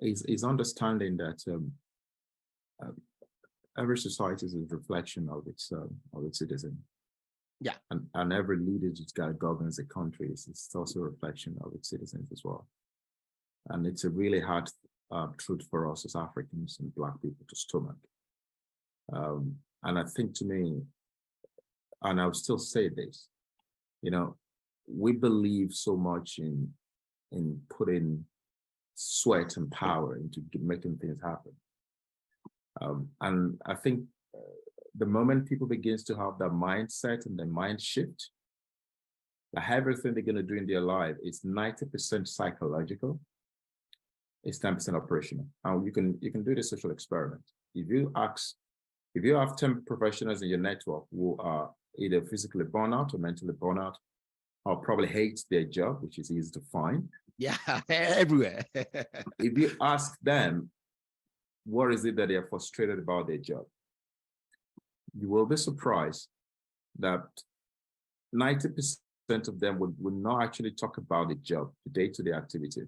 is understanding that uh, every society is a reflection of its citizen. Yeah. And every leader that governs a country is also a reflection of its citizens as well. And it's a really hard truth for us as Africans and Black people to stomach. And I think, to me, and I'll still say this, we believe so much in putting sweat and power into making things happen. And I think the moment people begins to have that mindset and the mind shift, that everything they're going to do in their life is 90% psychological, it's 10% operational. And you can do the social experiment. If you have 10 professionals in your network who are either physically burnt out or mentally burnt out, or probably hate their job, which is easy to find. Yeah, everywhere. If you ask them, what is it that they are frustrated about their job? You will be surprised that 90% of them would not actually talk about the job, the day-to-day activity.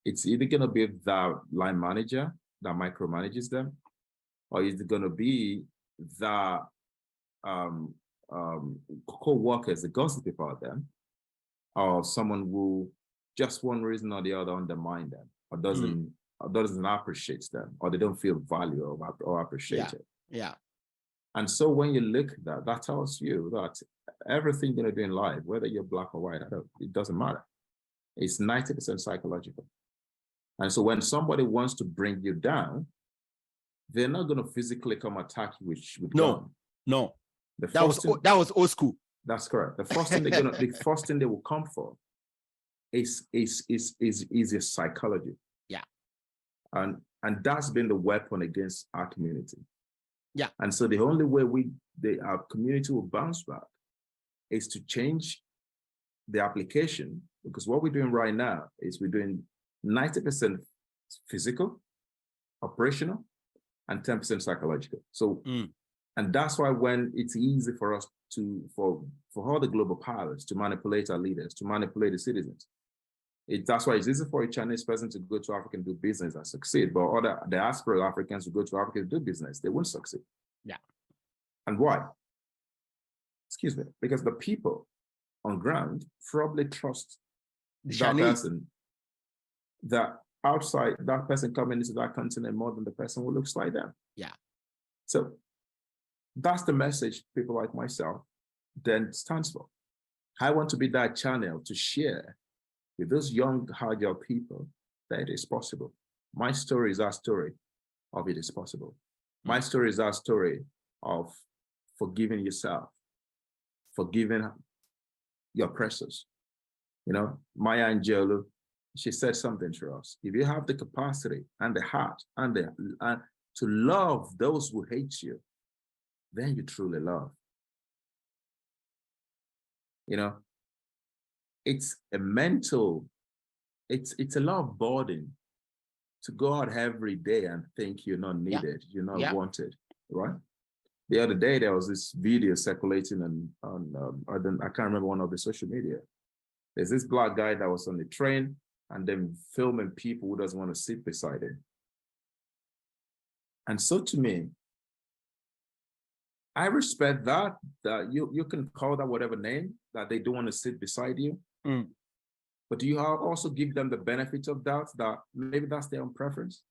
It's either going to be the line manager that micromanages them, or is it going to be the co-workers that gossip about them, or someone who just one reason or the other undermine them, or doesn't appreciate them, or they don't feel value or appreciated. Yeah. And so when you look at that tells you that everything you're going to do in life, whether you're Black or white, it doesn't matter. It's 90% psychological. And so when somebody wants to bring you down, they're not going to physically come attack you with gun. No. That was old school. That's correct. The first thing the first thing they will come for is your psychology. Yeah. And that's been the weapon against our community. Yeah. And so the only way our community will bounce back is to change the application, because what we're doing right now is we're doing 90% physical, operational, and 10% psychological. So, and that's why when it's easy for us for all the global powers to manipulate our leaders, to manipulate the citizens, that's why it's easy for a Chinese person to go to Africa and do business and succeed, but other diaspora Africans who go to Africa to do business, they won't succeed. Yeah. And why? Excuse me, because the people on ground probably trust that person, that outside, that person coming into that continent more than the person who looks like them. Yeah. So that's the message people like myself then stands for. I want to be that channel to share with those young, agile people that it is possible. My story is our story of it is possible. My story is our story of forgiving yourself, forgiving your oppressors. Maya Angelou, she said something to us. If you have the capacity and the heart and to love those who hate you, then you truly love. It's a mental, it's a lot of burden to go out every day and think you're not needed, you're not wanted, right? The other day, there was this video circulating on I can't remember one of the social media. There's this Black guy that was on the train and then filming people who doesn't want to sit beside him. And so to me, I respect that you can call that whatever name, that they don't want to sit beside you. But do you also give them the benefit of doubt that maybe that's their own preference?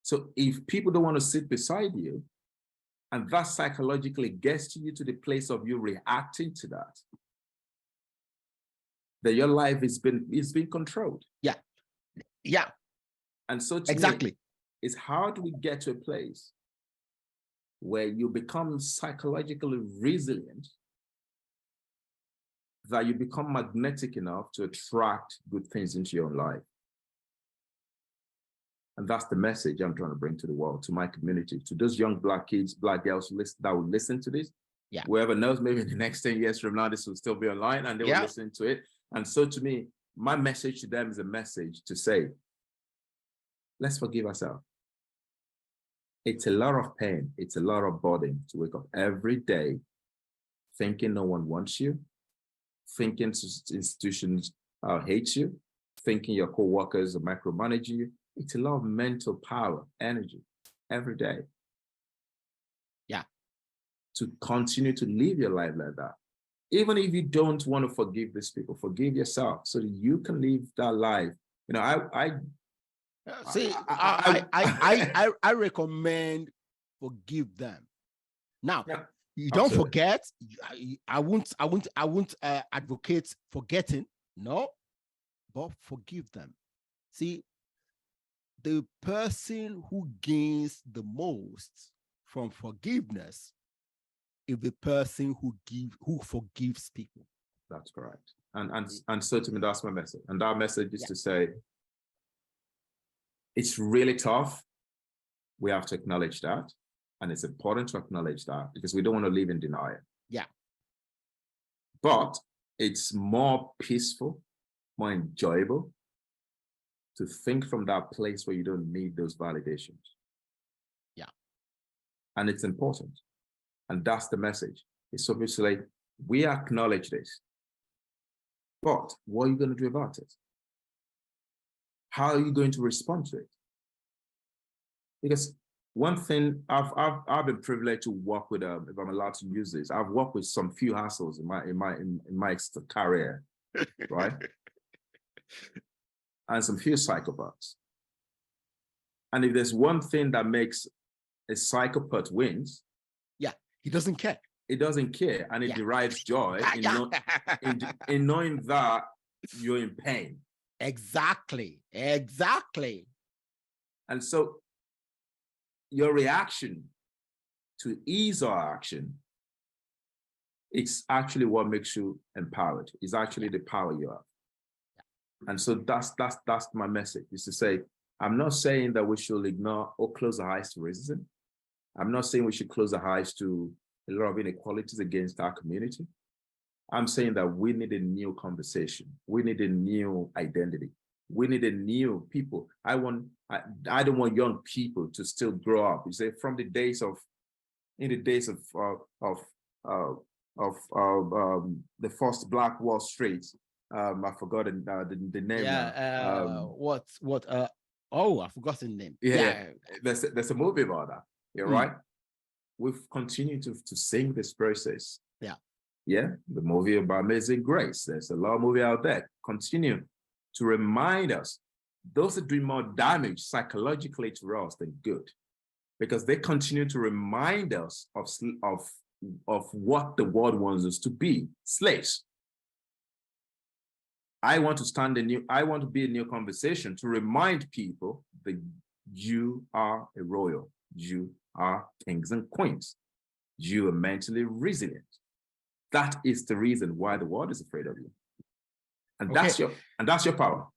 So if people don't want to sit beside you, and that psychologically gets you to the place of you reacting to that your life is being controlled. Yeah. Yeah. And so to me, it's how do we get to a place where you become psychologically resilient, that you become magnetic enough to attract good things into your own life. And that's the message I'm trying to bring to the world, to my community, to those young Black kids, Black girls that will listen to this. Yeah. Whoever knows, maybe in the next 10 years from now, this will still be online and they will listen to it. And so to me, my message to them is a message to say, let's forgive ourselves. It's a lot of pain. It's a lot of burden to wake up every day thinking no one wants you, thinking institutions hate you, thinking your co-workers are micromanaging you. It's a lot of mental power, energy every day. Yeah. To continue to live your life like that. Even if you don't want to forgive these people, forgive yourself so that you can live that life. You know, I recommend forgive them. Now, yeah, you don't absolutely. forget. I won't advocate forgetting. No, but forgive them. See, the person who gains the most from forgiveness is the person who forgives people. That's correct. And so to me, that's my message. And that message is to say, it's really tough. We have to acknowledge that. And it's important to acknowledge that because we don't want to live in denial. Yeah. But it's more peaceful, more enjoyable to think from that place where you don't need those validations. Yeah. And it's important. And that's the message. It's obviously like, we acknowledge this. But what are you going to do about it? How are you going to respond to it? Because one thing I've been privileged to work with, if I'm allowed to use this, I've worked with some few hassles in my career, right? And some few psychopaths. And if there's one thing that makes a psychopath wins, yeah, he doesn't care. It doesn't care, and it derives joy in knowing that you're in pain. Exactly. And so your reaction to ease our action, it's actually what makes you empowered. It's actually the power you have. And so that's my message, is to say, I'm not saying that we should ignore or close our eyes to racism. I'm not saying we should close our eyes to a lot of inequalities against our community. I'm saying that we need a new conversation. We need a new identity. We need a new people. I don't want young people to still grow up. You say from the days of the first Black Wall Street. I've forgotten the name. Yeah. I've forgotten the name. Yeah. There's a movie about that. You're right. We've continued to sing this process. Yeah, the movie about Amazing Grace. There's a lot of movie out there. Continue to remind us, those are doing more damage psychologically to us than good, because they continue to remind us of what the world wants us to be, slaves. I want to be a new conversation to remind people that you are a royal, you are kings and queens, you are mentally resilient. That is the reason why the world is afraid of you. And that's your power.